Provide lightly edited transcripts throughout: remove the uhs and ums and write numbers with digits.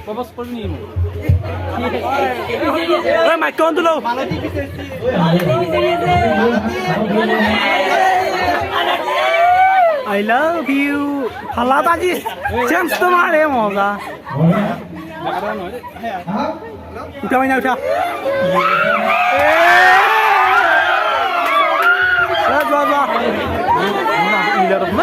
propose করবি নি ওই মাইক কোন তুলো I love you হালা বাজি চেঞ্জ তোমার এ মজা উঠা মাইনা উঠা যা যা ইলা রকম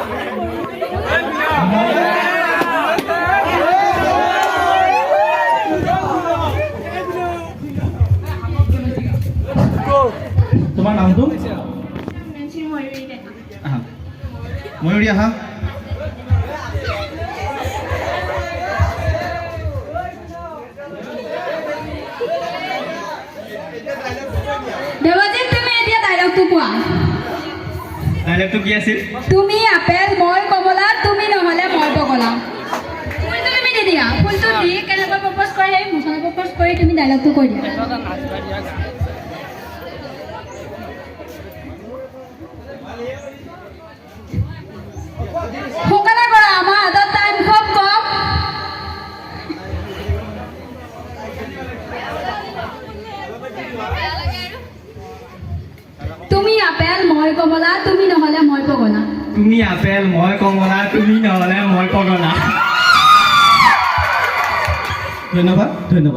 তোমাৰ নামটো ময়ূৰী আহা দেৱজিৎ তুমি এতিয়া ডাইলগটো কোৱা ডাইলগটো কি আছিল তুমি আপেল মই কমলা তুমি নহ'লে মই পগলা ফুলটো তুমি দি দিয়া ফুলটো দি কেনেকৈ প্ৰপ'জ কৰে সেই মুখলৈ প্ৰপ'জ কৰি তুমি ডাইলগটো কৈ দিয়া সোনকালে কৰা আমাৰ হাতত টাইম খুব কম তুমি আপেল মই কমলা তুমি নহ'লে মই পগলা তুমি আপেল মই কমলা তুমি নহ'লে মই পগলা ধন্যবাদ ধন্যবাদ